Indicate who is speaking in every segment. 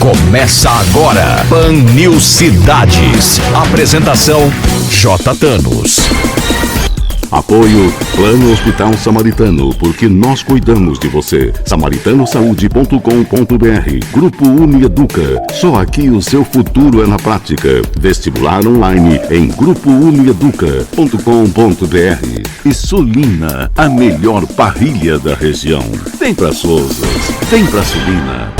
Speaker 1: Começa agora, Pan News Cidades. Apresentação, J. Thanos.
Speaker 2: Apoio Plano Hospital Samaritano, porque nós cuidamos de você. samaritanosaúde.com.br. Grupo Unieduca, só aqui o seu futuro é na prática. Vestibular online em grupounieduca.com.br. E Sulina, a melhor parrilha da região. Vem pra Souzas, vem pra Sulina.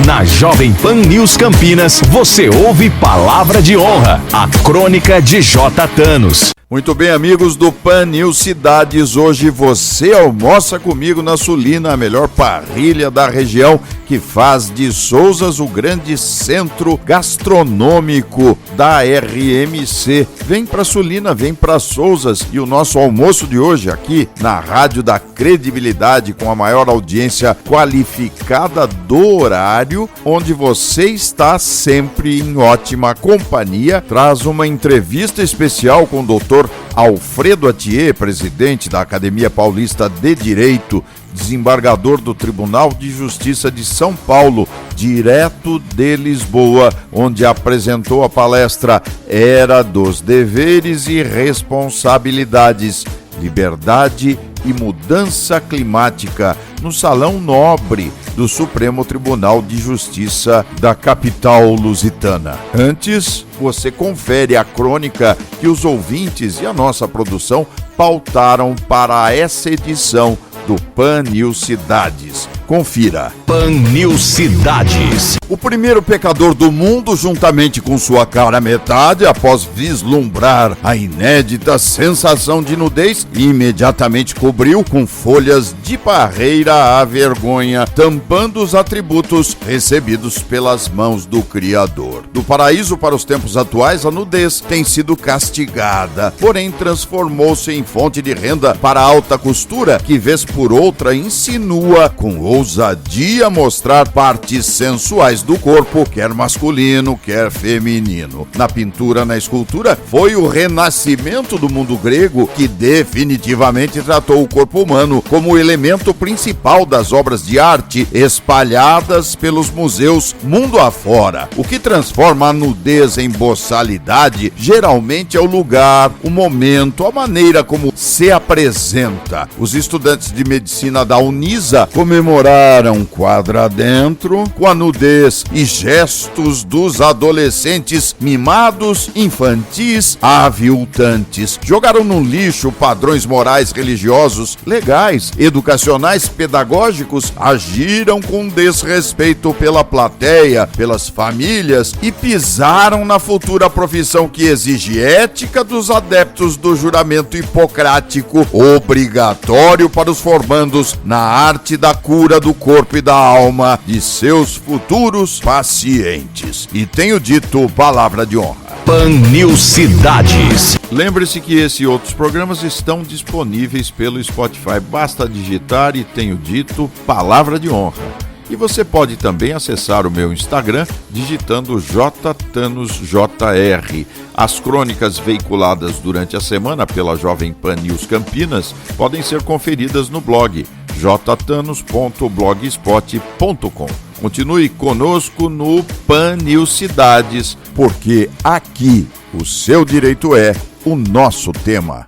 Speaker 1: Na Jovem Pan News Campinas, você ouve Palavra de Honra, a crônica de J. Thanos.
Speaker 3: Muito bem, amigos do Pan News Cidades, hoje você almoça comigo na Sulina, a melhor parrilha da região, que faz de Souzas o grande centro gastronômico da RMC. Vem pra Sulina, vem pra Souzas, e o nosso almoço de hoje aqui na Rádio da Credibilidade, com a maior audiência qualificada do horário, onde você está sempre em ótima companhia, traz uma entrevista especial com o doutor Alfredo Atier, presidente da Academia Paulista de Direito, desembargador do Tribunal de Justiça de São Paulo, direto de Lisboa, onde apresentou a palestra Era dos Deveres e Responsabilidades, Liberdade e Mudança Climática, no Salão Nobre do Supremo Tribunal de Justiça da capital lusitana. Antes, você confere a crônica que os ouvintes e a nossa produção pautaram para essa edição do Pan News Cidades. Confira.
Speaker 1: Pan News Cidades.
Speaker 3: O primeiro pecador do mundo, juntamente com sua cara metade, após vislumbrar a inédita sensação de nudez, imediatamente cobriu com folhas de parreira a vergonha, tampando os atributos recebidos pelas mãos do Criador. Do paraíso para os tempos atuais, a nudez tem sido castigada, porém transformou-se em fonte de renda para a alta costura, que vez por outra insinua com ousadia mostrar partes sensuais do corpo, quer masculino, quer feminino. Na pintura, na escultura, foi o renascimento do mundo grego que definitivamente tratou o corpo humano como o elemento principal das obras de arte espalhadas pelos museus mundo afora. O que transforma a nudez em boçalidade geralmente é o lugar, o momento, a maneira como se apresenta. Os estudantes de medicina da Unisa comemoraram quadra dentro com a nudez e gestos dos adolescentes mimados, infantis, aviltantes. Jogaram no lixo padrões morais, religiosos, legais, educacionais, pedagógicos, agiram com desrespeito pela plateia, pelas famílias e pisaram na futura profissão que exige ética dos adeptos do juramento hipocrático, obrigatório para os formandos na arte da cura do corpo e da alma de seus futuros pacientes. E tenho dito palavra de honra.
Speaker 1: Pan News Cidades.
Speaker 3: Lembre-se que esse e outros programas estão disponíveis pelo Spotify. Basta digitar e tenho dito palavra de honra. E você pode também acessar o meu Instagram digitando JThanosJR. As crônicas veiculadas durante a semana pela Jovem Pan News Campinas podem ser conferidas no blog jthanos.blogspot.com. Continue conosco no Pan News Cidades, porque aqui o seu direito é o nosso tema.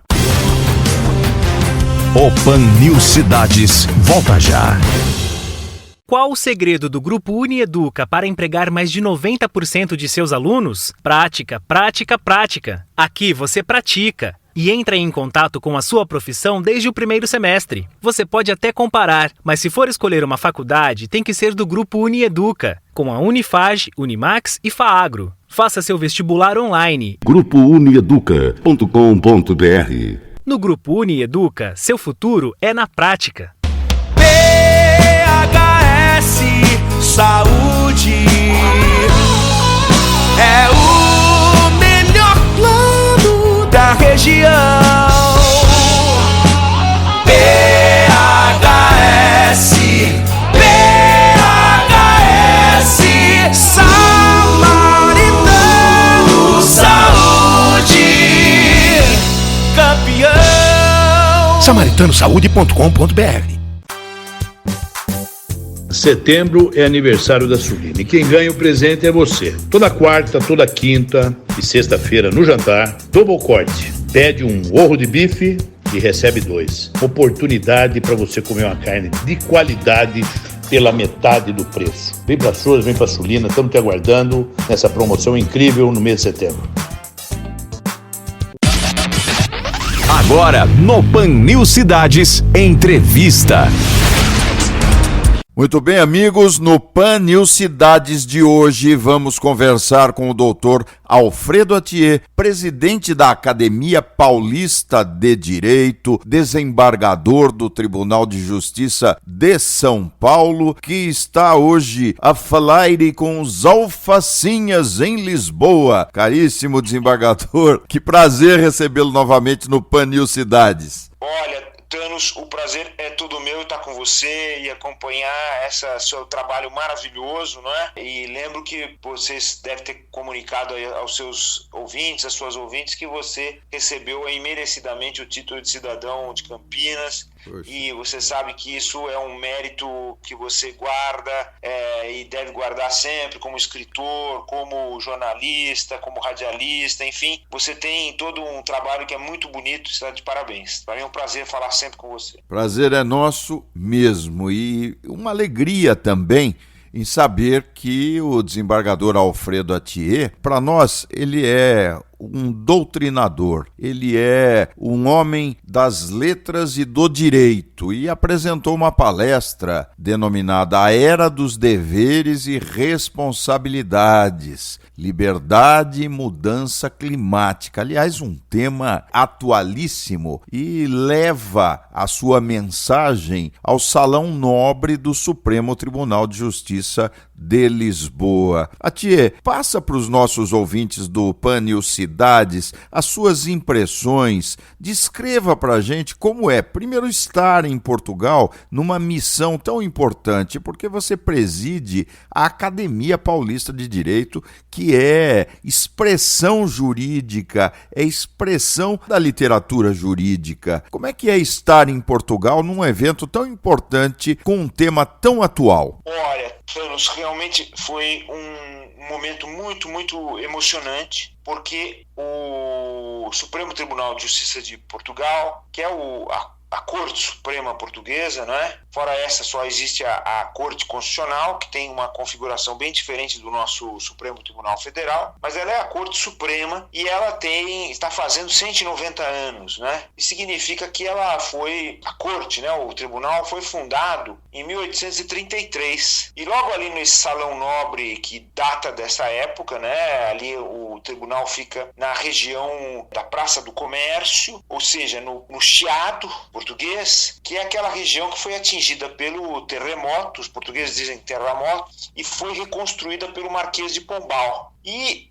Speaker 1: O Pan News Cidades volta já.
Speaker 4: Qual o segredo do Grupo Unieduca para empregar mais de 90% de seus alunos? Prática, prática, prática. Aqui você pratica e entra em contato com a sua profissão desde o primeiro semestre. Você pode até comparar, mas se for escolher uma faculdade, tem que ser do Grupo Unieduca, com a Unifage, Unimax e Faagro. Faça seu vestibular online.
Speaker 2: grupounieduca.com.br.
Speaker 4: No Grupo Unieduca, seu futuro é na prática.
Speaker 5: Saúde é o melhor plano da região. PHS Samaritano Saúde, campeão.
Speaker 6: samaritanosaúde.com.br. Setembro é aniversário da Sulina e quem ganha o presente é você. Toda quarta, toda quinta e sexta-feira no jantar, Double Corte. Pede um ovo de bife e recebe 2. Oportunidade para você comer uma carne de qualidade pela metade do preço. Vem pra Souza, vem pra Sulina, estamos te aguardando nessa promoção incrível no mês de setembro.
Speaker 1: Agora, no Pan News Cidades, entrevista.
Speaker 3: Muito bem, amigos, no Pan News Cidades de hoje vamos conversar com o doutor Alfredo Atier, presidente da Academia Paulista de Direito, desembargador do Tribunal de Justiça de São Paulo, que está hoje a falar com os alfacinhas em Lisboa. Caríssimo desembargador, que prazer recebê-lo novamente no Pan News Cidades.
Speaker 7: Olha, Thanos, o prazer é todo meu estar com você e acompanhar esse seu trabalho maravilhoso, não é? E lembro que vocês devem ter comunicado aos seus ouvintes, às suas ouvintes, que você recebeu aí merecidamente o título de cidadão de Campinas. Poxa. E você sabe que isso é um mérito que você guarda e deve guardar sempre como escritor, como jornalista, como radialista, enfim. Você tem todo um trabalho que é muito bonito, está de parabéns. Para mim é um prazer falar sempre com você.
Speaker 3: Prazer é nosso mesmo e uma alegria também em saber que o desembargador Alfredo Atier, para nós, ele é um doutrinador, ele é um homem das letras e do direito e apresentou uma palestra denominada A Era dos Deveres e Responsabilidades, Liberdade e Mudança Climática. Aliás, um tema atualíssimo e leva a sua mensagem ao Salão Nobre do Supremo Tribunal de Justiça de Lisboa. Atier, passa para os nossos ouvintes do Pan News Cidades as suas impressões, descreva para a gente como é, primeiro, estar em Portugal numa missão tão importante, porque você preside a Academia Paulista de Direito, que é expressão jurídica, é expressão da literatura jurídica. Como é que é estar em Portugal num evento tão importante com um tema tão atual?
Speaker 7: Olha, Thanos, realmente foi um momento muito, muito emocionante, porque o Supremo Tribunal de Justiça de Portugal, que é a Corte Suprema Portuguesa, não é? Fora essa, só existe a Corte Constitucional, que tem uma configuração bem diferente do nosso Supremo Tribunal Federal, mas ela é a Corte Suprema e ela está fazendo 190 anos, né? Isso significa que ela foi, a Corte, né? O Tribunal foi fundado em 1833 e logo ali nesse Salão Nobre que data dessa época, né? Ali o Tribunal fica na região da Praça do Comércio, ou seja, no Chiado português, que é aquela região que foi atingida pelo terremoto, os portugueses dizem terremoto, e foi reconstruída pelo Marquês de Pombal. E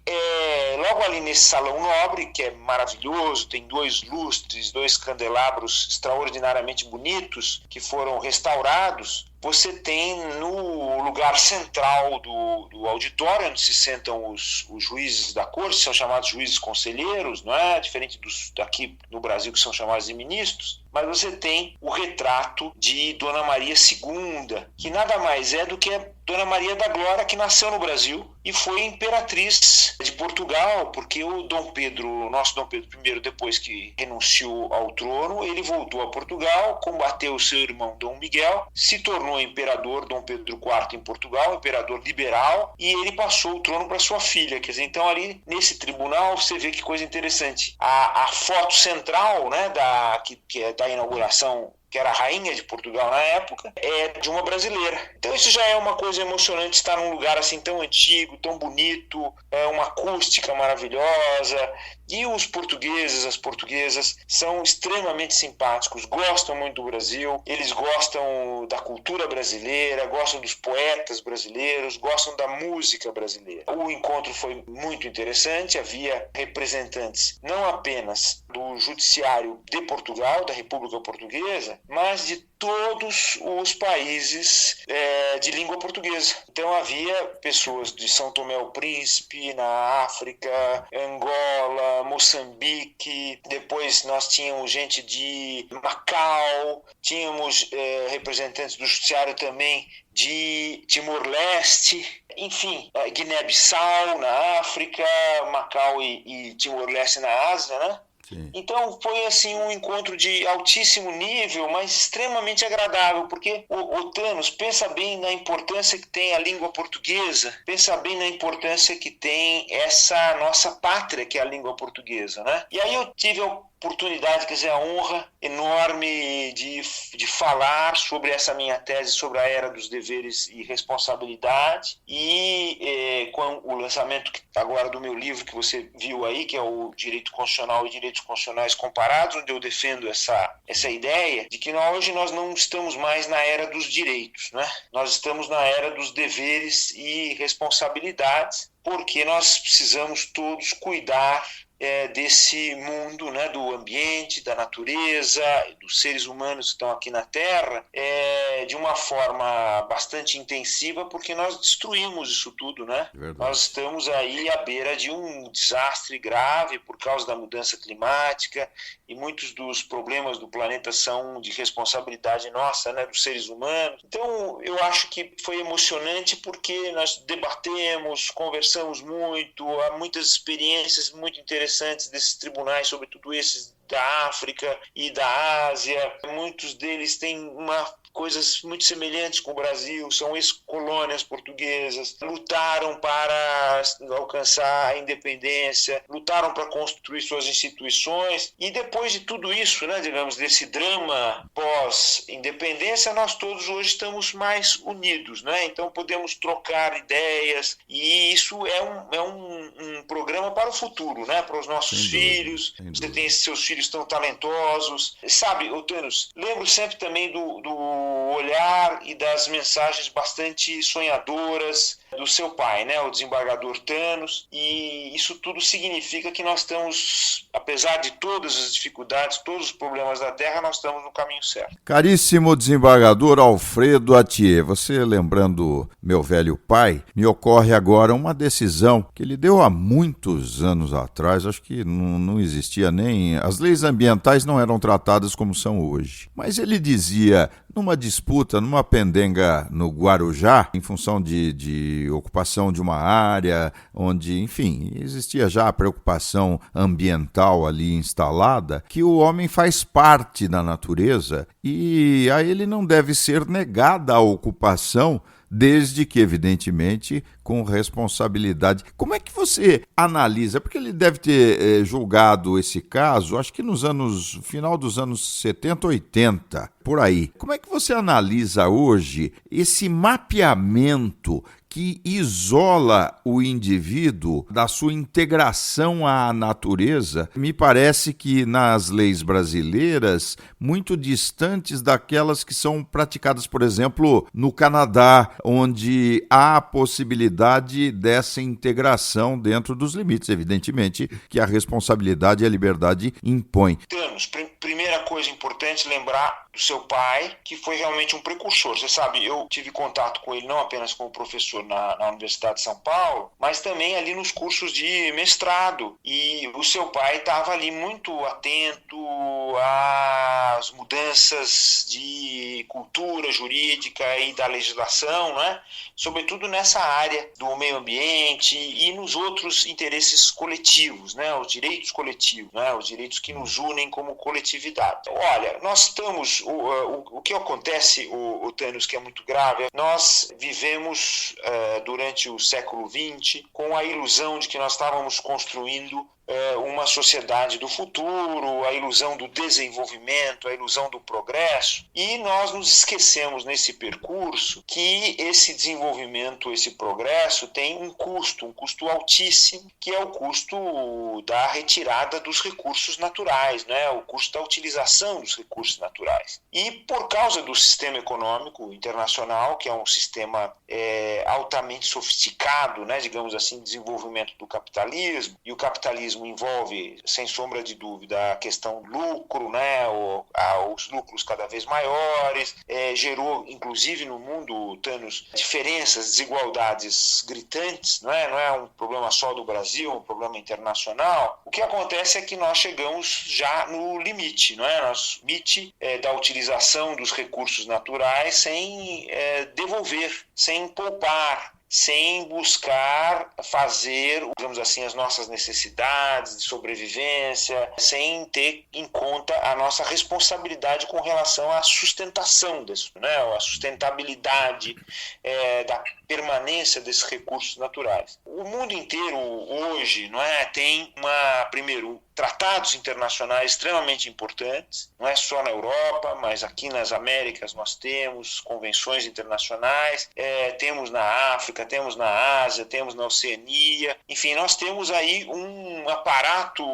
Speaker 7: logo ali nesse Salão Nobre, que é maravilhoso, tem 2 lustres, 2 candelabros extraordinariamente bonitos que foram restaurados, você tem no lugar central do auditório, onde se sentam os juízes da corte, são chamados juízes conselheiros, não é? Diferente dos daqui no Brasil, que são chamados de ministros, mas você tem o retrato de Dona Maria II, que nada mais é do que a Dona Maria da Glória, que nasceu no Brasil e foi imperatriz de Portugal, porque o nosso Dom Pedro I, depois que renunciou ao trono, ele voltou a Portugal, combateu o seu irmão Dom Miguel, se tornou imperador Dom Pedro IV em Portugal, imperador liberal, e ele passou o trono para sua filha. Quer dizer, então ali nesse tribunal você vê que coisa interessante. A foto central, né, que é da inauguração, que era a rainha de Portugal na época, é de uma brasileira. Então isso já é uma coisa emocionante, estar num lugar assim tão antigo, tão bonito, uma acústica maravilhosa. E os portugueses, as portuguesas, são extremamente simpáticos, gostam muito do Brasil, eles gostam da cultura brasileira, gostam dos poetas brasileiros, gostam da música brasileira. O encontro foi muito interessante, havia representantes não apenas do Judiciário de Portugal, da República Portuguesa, mas de todos os países de língua portuguesa. Então havia pessoas de São Tomé o Príncipe, na África, Angola, Moçambique, depois nós tínhamos gente de Macau, tínhamos representantes do judiciário também de Timor-Leste, enfim, Guiné-Bissau na África, Macau e Timor-Leste na Ásia, né?
Speaker 3: Sim.
Speaker 7: Então foi assim um encontro de altíssimo nível, mas extremamente agradável, porque o Thanos pensa bem na importância que tem a língua portuguesa, pensa bem na importância que tem essa nossa pátria, que é a língua portuguesa, né? E aí eu tive a oportunidade, quer dizer, a honra enorme de falar sobre essa minha tese sobre a era dos deveres e responsabilidade, e com o lançamento agora do meu livro que você viu aí, que é o Direito Constitucional e Direitos Constitucionais Comparados, onde eu defendo essa ideia de que hoje nós não estamos mais na era dos direitos, né? Nós estamos na era dos deveres e responsabilidades, porque nós precisamos todos cuidar desse mundo, né, do ambiente, da natureza, dos seres humanos que estão aqui na Terra, de uma forma bastante intensiva, porque nós destruímos isso tudo, né? Nós estamos aí à beira de um desastre grave por causa da mudança climática, e muitos dos problemas do planeta são de responsabilidade nossa, né, dos seres humanos. Então, eu acho que foi emocionante porque nós debatemos, conversamos muito, há muitas experiências muito interessantes desses tribunais, sobretudo esses da África e da Ásia. Muitos deles têm coisas muito semelhantes com o Brasil, são ex-colônias portuguesas, lutaram para alcançar a independência, lutaram para construir suas instituições, e depois de tudo isso, né, digamos, desse drama pós-independência, nós todos hoje estamos mais unidos, né? Então podemos trocar ideias, e isso é um programa para o futuro, né? Para os nossos filhos. Você tem esses seus filhos tão talentosos. Sabe, Thanos, lembro sempre também do olhar e das mensagens bastante sonhadoras do seu pai, né, o desembargador Thanos, e isso tudo significa que nós estamos, apesar de todas as dificuldades, todos os problemas da Terra, nós estamos no caminho certo.
Speaker 3: Caríssimo desembargador Alfredo Atier, você lembrando meu velho pai, me ocorre agora uma decisão que ele deu há muitos anos atrás, acho que não existia nem... As leis ambientais não eram tratadas como são hoje, mas ele dizia, numa disputa, numa pendenga no Guarujá, em função de ocupação de uma área onde, enfim, existia já a preocupação ambiental ali instalada, que o homem faz parte da natureza e a ele não deve ser negada a ocupação, desde que, evidentemente, com responsabilidade. Como é que você analisa? Porque ele deve ter julgado esse caso, acho que final dos anos 70, 80, por aí. Como é que você analisa hoje esse mapeamento que isola o indivíduo da sua integração à natureza? Me parece que nas leis brasileiras, muito distantes daquelas que são praticadas, por exemplo, no Canadá, onde há a possibilidade dessa integração dentro dos limites, evidentemente, que a responsabilidade e a liberdade impõem.
Speaker 7: Thanos, primeira coisa importante, lembrar do seu pai, que foi realmente um precursor. Você sabe, eu tive contato com ele não apenas como professor na Universidade de São Paulo, mas também ali nos cursos de mestrado. E o seu pai estava ali muito atento às mudanças de cultura jurídica e da legislação, né? Sobretudo nessa área do meio ambiente e nos outros interesses coletivos, né? Os direitos, né? Os direitos que nos unem como coletividade. Olha, nós estamos... O que acontece, o Thanos, que é muito grave, nós vivemos durante o século XX com a ilusão de que nós estávamos construindo uma sociedade do futuro, a ilusão do desenvolvimento, a ilusão do progresso, e nós nos esquecemos nesse percurso que esse desenvolvimento, esse progresso tem um custo altíssimo, que é o custo da retirada dos recursos naturais, né? O custo da utilização dos recursos naturais. E por causa do sistema econômico internacional, que é um sistema altamente sofisticado, né? Digamos assim, desenvolvimento do capitalismo, e o capitalismo capitalismo envolve, sem sombra de dúvida, a questão do lucro, né? Os lucros cada vez maiores, gerou, inclusive no mundo, Thanos, diferenças, desigualdades gritantes, não é um problema só do Brasil, é um problema internacional. O que acontece é que nós chegamos já no limite, não é? Nosso limite da utilização dos recursos naturais sem devolver, sem poupar, sem buscar fazer, digamos assim, as nossas necessidades de sobrevivência, sem ter em conta a nossa responsabilidade com relação à sustentação disso, né? A sustentabilidade da permanência desses recursos naturais. O mundo inteiro hoje, não é, tem primeiro, tratados internacionais extremamente importantes, não é só na Europa, mas aqui nas Américas nós temos convenções internacionais, temos na África, temos na Ásia, temos na Oceania, enfim, nós temos aí um aparato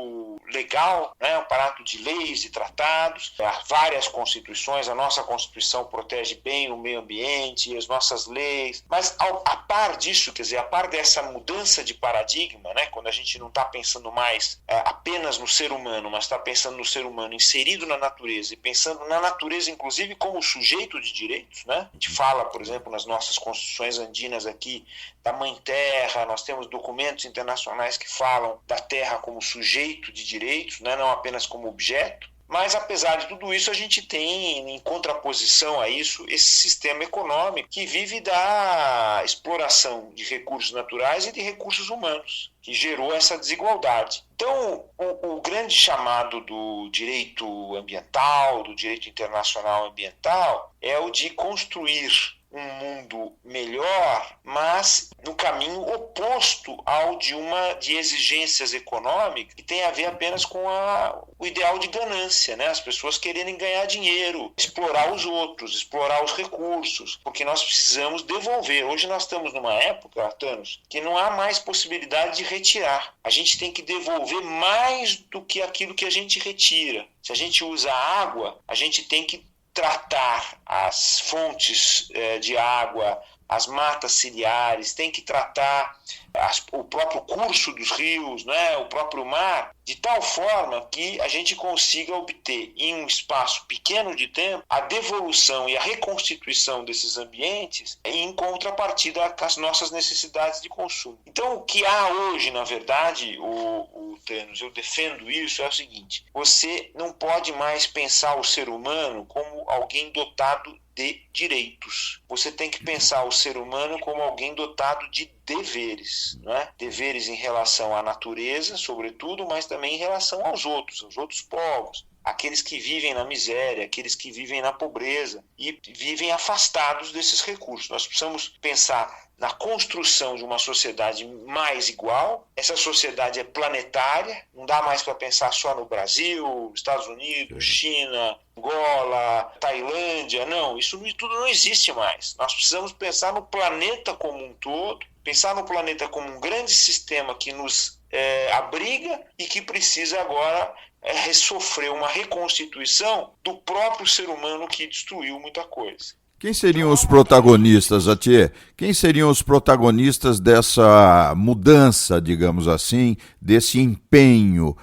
Speaker 7: legal, né, um aparato de leis e tratados, há várias constituições, a nossa Constituição protege bem o meio ambiente, as nossas leis, mas a par disso, quer dizer, a par dessa mudança de paradigma, né, quando a gente não está pensando mais apenas no ser humano, mas está pensando no ser humano inserido na natureza e pensando na natureza, inclusive, como sujeito de direitos, né? A gente fala, por exemplo, nas nossas constituições andinas aqui, da Mãe Terra, nós temos documentos internacionais que falam da terra como sujeito de direitos, né? Não apenas como objeto. Mas, apesar de tudo isso, a gente tem, em contraposição a isso, esse sistema econômico que vive da exploração de recursos naturais e de recursos humanos, que gerou essa desigualdade. Então, o grande chamado do direito ambiental, do direito internacional ambiental, é o de construir um mundo melhor, mas no caminho oposto ao de exigências econômicas que tem a ver apenas com o ideal de ganância, né? As pessoas quererem ganhar dinheiro, explorar os outros, explorar os recursos, porque nós precisamos devolver. Hoje nós estamos numa época, Thanos, que não há mais possibilidade de retirar. A gente tem que devolver mais do que aquilo que a gente retira. Se a gente usa água, a gente tem que tratar as fontes de água, as matas ciliares, tem que tratar o próprio curso dos rios, né, o próprio mar, de tal forma que a gente consiga obter, em um espaço pequeno de tempo, a devolução e a reconstituição desses ambientes em contrapartida às nossas necessidades de consumo. Então, o que há hoje, na verdade, Thanos, eu defendo isso, é o seguinte: você não pode mais pensar o ser humano como alguém dotado de direitos. Você tem que pensar o ser humano como alguém dotado de deveres, não é? Deveres em relação à natureza, sobretudo, mas também em relação aos outros povos, aqueles que vivem na miséria, aqueles que vivem na pobreza e vivem afastados desses recursos. Nós precisamos pensar na construção de uma sociedade mais igual. Essa sociedade é planetária, não dá mais para pensar só no Brasil, Estados Unidos, China, Angola, Tailândia, não, isso tudo não existe mais. Nós precisamos pensar no planeta como um todo, pensar no planeta como um grande sistema que nos abriga e que precisa agora sofrer uma reconstituição do próprio ser humano que destruiu muita coisa.
Speaker 3: Quem seriam os protagonistas, Atier? Quem seriam os protagonistas dessa mudança, digamos assim, desse empenho?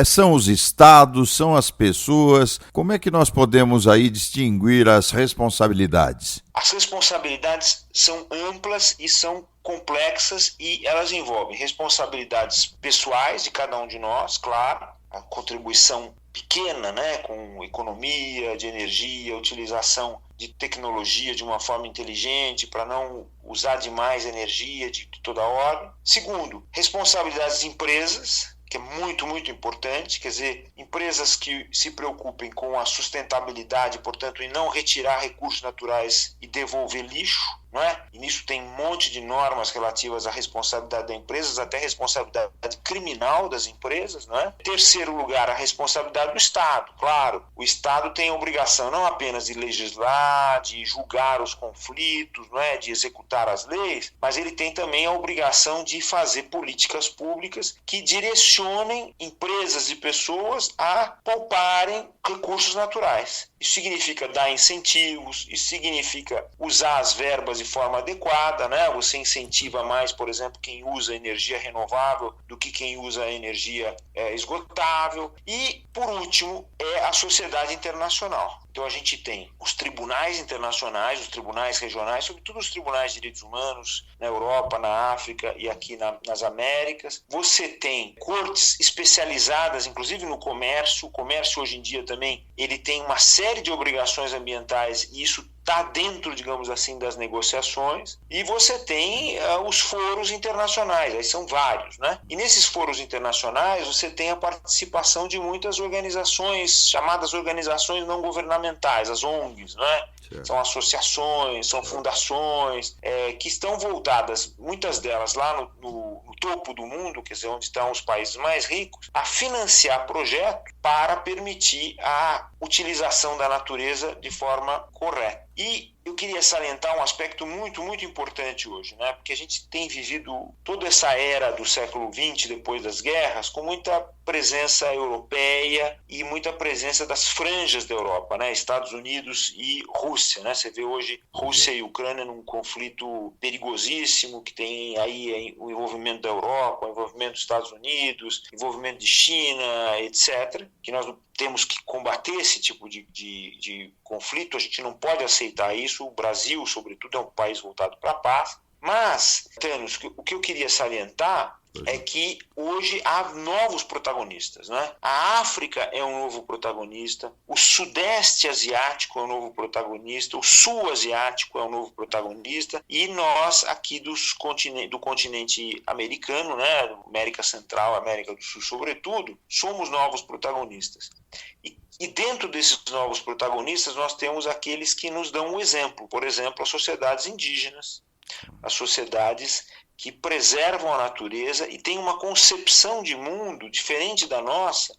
Speaker 3: São os estados, são as pessoas? Como é que nós podemos aí distinguir as responsabilidades?
Speaker 7: As responsabilidades são amplas e são complexas e elas envolvem responsabilidades pessoais de cada um de nós, claro, a contribuição pequena, né, com economia de energia, utilização de tecnologia de uma forma inteligente para não usar demais energia de toda ordem. Segundo, responsabilidades de empresas, que é muito, muito importante, quer dizer, empresas que se preocupem com a sustentabilidade, portanto, em não retirar recursos naturais e devolver lixo, não é? E nisso tem um monte de normas relativas à responsabilidade das empresas, até responsabilidade criminal das empresas, não é? Terceiro lugar, a responsabilidade do Estado. Claro, o Estado tem a obrigação não apenas de legislar, de julgar os conflitos, não é? De executar as leis, mas ele tem também a obrigação de fazer políticas públicas que direcionem empresas e pessoas a pouparem recursos naturais. Isso significa dar incentivos, isso significa usar as verbas e forma adequada, né? Você incentiva mais, por exemplo, quem usa energia renovável do que quem usa energia esgotável. E, por último, é a sociedade internacional. Então a gente tem os tribunais internacionais, os tribunais regionais, sobretudo os tribunais de direitos humanos na Europa, na África e aqui nas Américas. Você tem cortes especializadas, inclusive no comércio. O comércio hoje em dia também ele tem uma série de obrigações ambientais e isso está dentro, digamos assim, das negociações. E você tem os foros internacionais, aí são vários, né? E nesses foros internacionais você tem a participação de muitas organizações, chamadas organizações não governamentais, as ONGs, né? São associações, são fundações que estão voltadas, muitas delas lá no topo do mundo, quer dizer, onde estão os países mais ricos, a financiar projetos para permitir a utilização da natureza de forma correta. E eu queria salientar um aspecto muito, muito importante hoje, né? Porque a gente tem vivido toda essa era do século XX, depois das guerras, com muita presença europeia e muita presença das franjas da Europa, né? Estados Unidos e Rússia, né? Você vê hoje Rússia e Ucrânia num conflito perigosíssimo, que tem aí o envolvimento da Europa, o envolvimento dos Estados Unidos, envolvimento de China, etc., que nós temos que combater esse tipo de conflito, a gente não pode aceitar isso. O Brasil, sobretudo, é um país voltado para a paz. Mas, Thanos, o que eu queria salientar é que hoje há novos protagonistas, né? A África é um novo protagonista, o Sudeste Asiático é um novo protagonista, o Sul Asiático é um novo protagonista e nós aqui do continente americano, né? América Central, América do Sul, sobretudo, somos novos protagonistas. E dentro desses novos protagonistas nós temos aqueles que nos dão um exemplo, por exemplo, as sociedades indígenas, as sociedades que preservam a natureza e têm uma concepção de mundo diferente da nossa,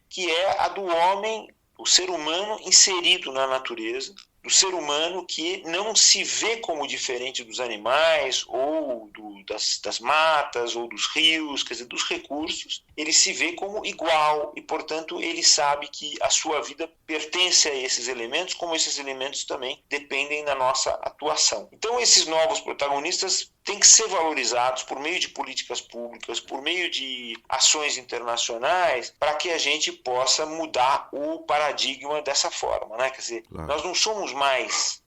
Speaker 7: que é a do homem, o ser humano inserido na natureza, do ser humano que não se vê como diferente dos animais ou das matas ou dos rios, quer dizer, dos recursos, ele se vê como igual e, portanto, ele sabe que a sua vida pertence a esses elementos, como esses elementos também dependem da nossa atuação. Então, esses novos protagonistas têm que ser valorizados por meio de políticas públicas, por meio de ações internacionais, para que a gente possa mudar o paradigma dessa forma, né? Quer dizer, nós não somos mais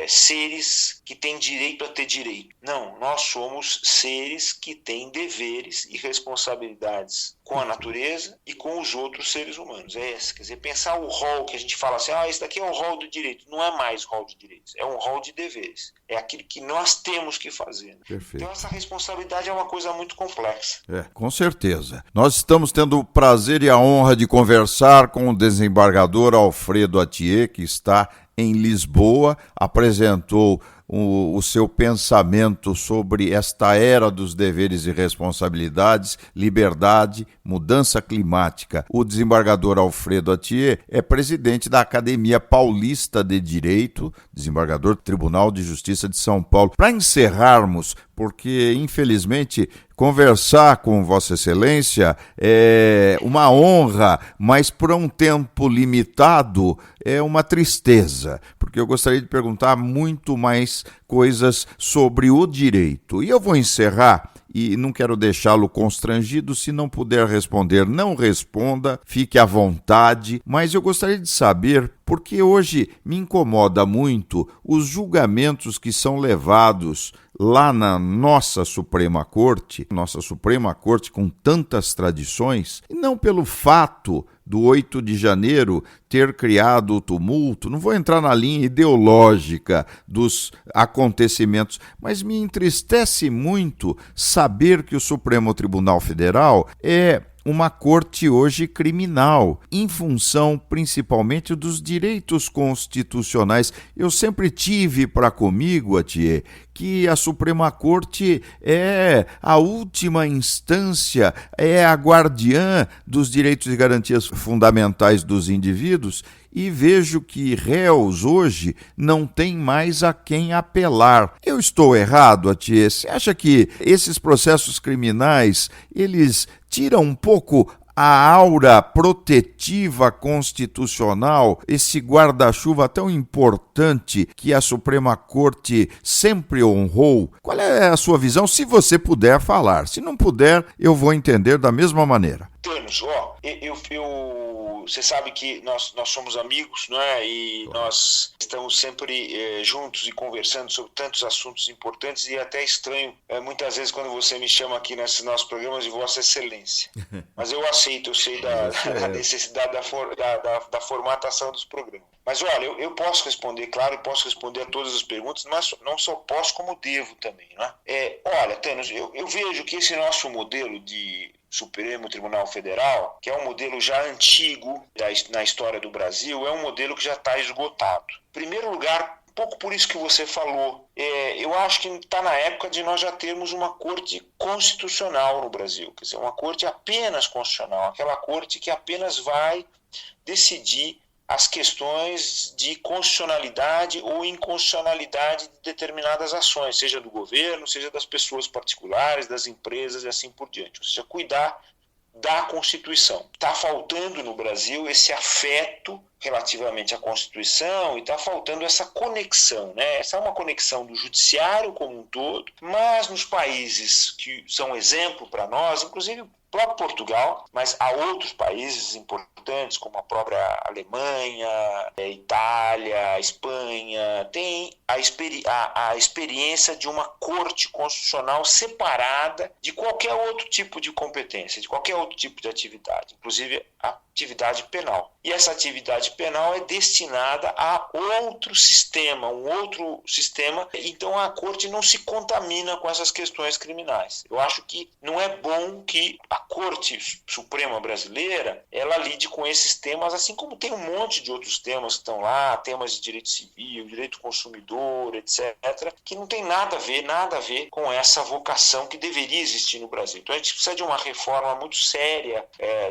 Speaker 7: seres que têm direito a ter direito. Não, nós somos seres que têm deveres e responsabilidades com a natureza e com os outros seres humanos. É esse, quer dizer, pensar o rol que a gente fala assim, esse daqui é um rol de direito. Não é mais rol de direitos, é um rol de deveres. É aquilo que nós temos que fazer.
Speaker 3: Perfeito.
Speaker 7: Então essa responsabilidade é uma coisa muito complexa.
Speaker 3: Com certeza. Nós estamos tendo o prazer e a honra de conversar com o desembargador Alfredo Atier, que está em Lisboa, apresentou o seu pensamento sobre esta era dos deveres e responsabilidades, liberdade, mudança climática. O desembargador Alfredo Atier é presidente da Academia Paulista de Direito, desembargador do Tribunal de Justiça de São Paulo. Para encerrarmos, porque infelizmente conversar com Vossa Excelência é uma honra, mas por um tempo limitado é uma tristeza, porque eu gostaria de perguntar muito mais coisas sobre o direito. E eu vou encerrar, e não quero deixá-lo constrangido, se não puder responder, não responda, fique à vontade, mas eu gostaria de saber, porque hoje me incomoda muito os julgamentos que são levados lá na nossa Suprema Corte com tantas tradições, e não pelo fato do 8 de janeiro ter criado o tumulto, não vou entrar na linha ideológica dos acontecimentos, mas me entristece muito saber que o Supremo Tribunal Federal é uma corte hoje criminal, em função principalmente dos direitos constitucionais. Eu sempre tive para comigo, Atier, que a Suprema Corte é a última instância, é a guardiã dos direitos e garantias fundamentais dos indivíduos, e vejo que réus hoje não têm mais a quem apelar. Eu estou errado, Atier? Você acha que esses processos criminais, eles tiram um pouco a aura protetiva constitucional, esse guarda-chuva tão importante que a Suprema Corte sempre honrou? Qual é a sua visão, se você puder falar? Se não puder, eu vou entender da mesma maneira.
Speaker 7: Thanos, você sabe que nós somos amigos, não é? E nós estamos sempre juntos e conversando sobre tantos assuntos importantes, e é até estranho muitas vezes quando você me chama aqui nesses nossos programas de Vossa Excelência. Mas eu aceito, eu sei da necessidade da formatação dos programas. Mas olha, eu posso responder, claro, eu posso responder a todas as perguntas, mas não só posso, como devo também, né? Olha, Thanos, eu vejo que esse nosso modelo de Supremo Tribunal Federal, que é um modelo já antigo na história do Brasil, é um modelo que já está esgotado. Em primeiro lugar, um pouco por isso que você falou, eu acho que está na época de nós já termos uma corte constitucional no Brasil, quer dizer, uma corte apenas constitucional, aquela corte que apenas vai decidir as questões de constitucionalidade ou inconstitucionalidade de determinadas ações, seja do governo, seja das pessoas particulares, das empresas e assim por diante. Ou seja, cuidar da Constituição. Está faltando no Brasil esse afeto relativamente à Constituição e está faltando essa conexão, né? Essa é uma conexão do judiciário como um todo, mas nos países que são exemplo para nós, inclusive o próprio Portugal, mas há outros países importantes, como a própria Alemanha, Itália, Espanha, tem a experiência de uma corte constitucional separada de qualquer outro tipo de competência, de qualquer outro tipo de atividade, inclusive a atividade penal. E essa atividade penal é destinada a outro sistema, então a corte não se contamina com essas questões criminais. Eu acho que não é bom que a Corte Suprema Brasileira, ela lide com esses temas, assim como tem um monte de outros temas que estão lá, temas de direito civil, direito do consumidor, etc., que não tem nada a ver com essa vocação que deveria existir no Brasil. Então a gente precisa de uma reforma muito séria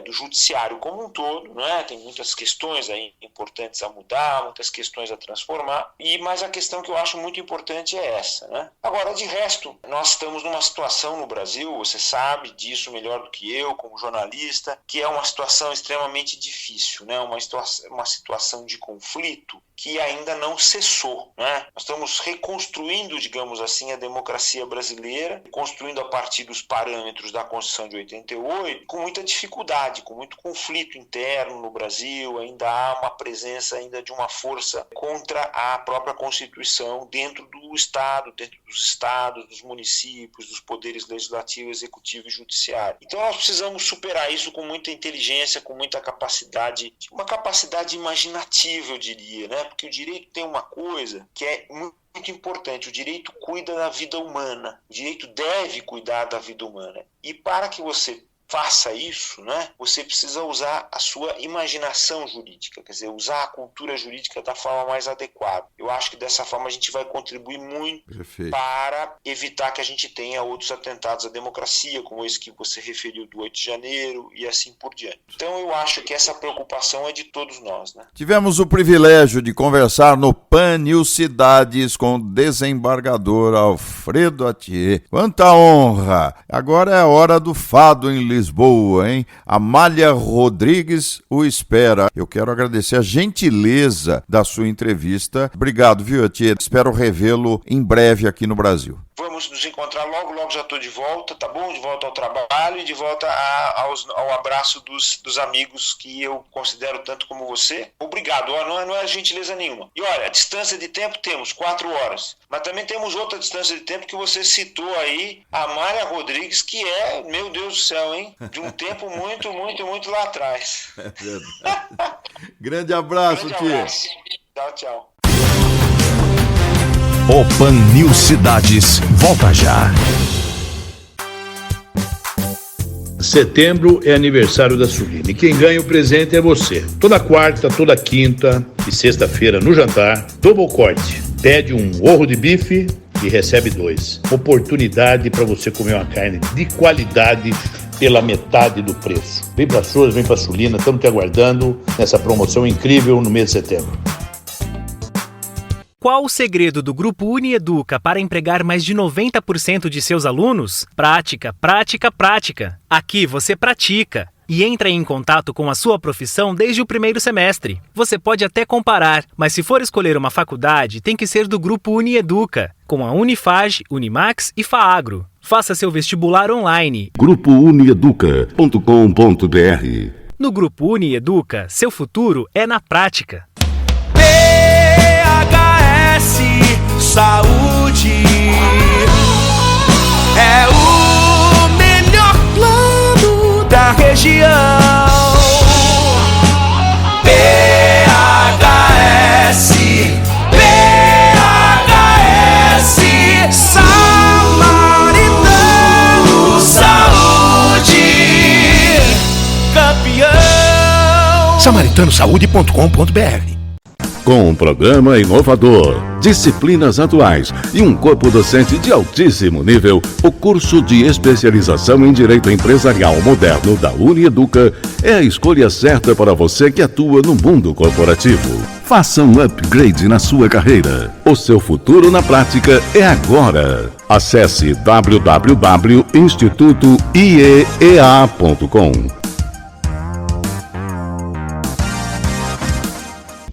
Speaker 7: do judiciário como um todo, não é? Tem muitas questões aí importantes a mudar, muitas questões a transformar, mas a questão que eu acho muito importante é essa, né? Agora, de resto, nós estamos numa situação no Brasil, você sabe disso melhor do que eu, como jornalista, que é uma situação extremamente difícil, né? Uma situação de conflito que ainda não cessou, né? Nós estamos reconstruindo, digamos assim, a democracia brasileira, construindo a partir dos parâmetros da Constituição de 88, com muita dificuldade, com muito conflito interno no Brasil, ainda há uma presença ainda de uma força contra a própria Constituição dentro do Estado, dentro dos estados, dos municípios, dos poderes legislativo, executivo e judiciário. Então nós precisamos superar isso com muita inteligência, com muita capacidade, uma capacidade imaginativa, eu diria, né? Porque o direito tem uma coisa que é muito importante, o direito cuida da vida humana, o direito deve cuidar da vida humana. E para que você faça isso, né, você precisa usar a sua imaginação jurídica, quer dizer, usar a cultura jurídica da forma mais adequada. Eu acho que dessa forma a gente vai contribuir muito para evitar que a gente tenha outros atentados à democracia, como esse que você referiu do 8 de janeiro e assim por diante. Então eu acho que essa preocupação é de todos nós, né?
Speaker 3: Tivemos o privilégio de conversar no PAN News Cidades com o desembargador Alfredo Atier. Quanta honra! Agora é a hora do fado em Lisboa, hein? Amália Rodrigues o espera. Eu quero agradecer a gentileza da sua entrevista. Obrigado, viu, Atier? Espero revê-lo em breve aqui no Brasil.
Speaker 7: Vamos nos encontrar logo já estou de volta, tá bom? De volta ao trabalho e de volta ao abraço dos amigos que eu considero tanto como você. Obrigado, não é gentileza nenhuma. E olha, a distância de tempo temos 4 horas, mas também temos outra distância de tempo que você citou aí, a Amália Rodrigues, que é, meu Deus do céu, hein? De um tempo muito, muito, muito lá atrás.
Speaker 3: É verdade. Grande abraço, Tia.
Speaker 7: Tchau, tchau.
Speaker 1: O PAN News Cidades volta já.
Speaker 6: Setembro é aniversário da Suline. Quem ganha o presente é você. Toda quarta, toda quinta e sexta-feira no jantar, Double Corte. Pede um ovo de bife e recebe 2. Oportunidade para você comer uma carne de qualidade pela metade do preço. Vem para Souza, vem para Sulina, estamos te aguardando nessa promoção incrível no mês de setembro.
Speaker 4: Qual o segredo do Grupo Unieduca para empregar mais de 90% de seus alunos? Prática, prática, prática. Aqui você pratica e entra em contato com a sua profissão desde o primeiro semestre. Você pode até comparar, mas se for escolher uma faculdade, tem que ser do Grupo Unieduca, com a Unifage, Unimax e FAAGRO. Faça seu vestibular online.
Speaker 2: GrupoUnieduca.com.br.
Speaker 4: No Grupo Unieduca, seu futuro é na prática.
Speaker 5: PHS Saúde é o melhor plano da região. PHS Samaritano Saúde, campeão.
Speaker 8: SamaritanoSaude.com.br.
Speaker 2: Com um programa inovador, disciplinas atuais e um corpo docente de altíssimo nível, o curso de especialização em Direito Empresarial Moderno da Unieduca é a escolha certa para você que atua no mundo corporativo. Faça um upgrade na sua carreira. O seu futuro na prática é agora. Acesse www.institutoiea.com.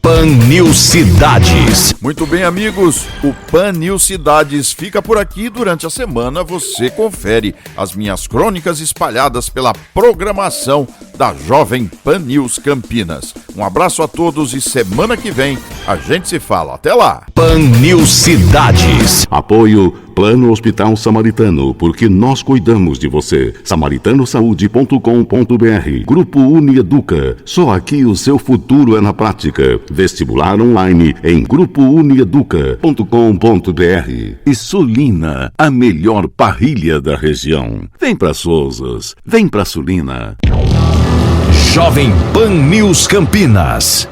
Speaker 1: Pan News Cidades.
Speaker 3: Muito bem, amigos, o Pan News Cidades fica por aqui. Durante a semana você confere as minhas crônicas espalhadas pela programação da Jovem Pan News Campinas. Um abraço a todos e semana que vem a gente se fala. Até lá!
Speaker 1: Pan News Cidades.
Speaker 2: Apoio Plano Hospital Samaritano, porque nós cuidamos de você. SamaritanoSaude.com.br. Grupo Unieduca. Só aqui o seu futuro é na prática. Vestibular online em GrupoUnieduca.com.br. E Sulina, a melhor parrilha da região. Vem pra Souzas, vem pra Sulina.
Speaker 1: Jovem Pan News Campinas.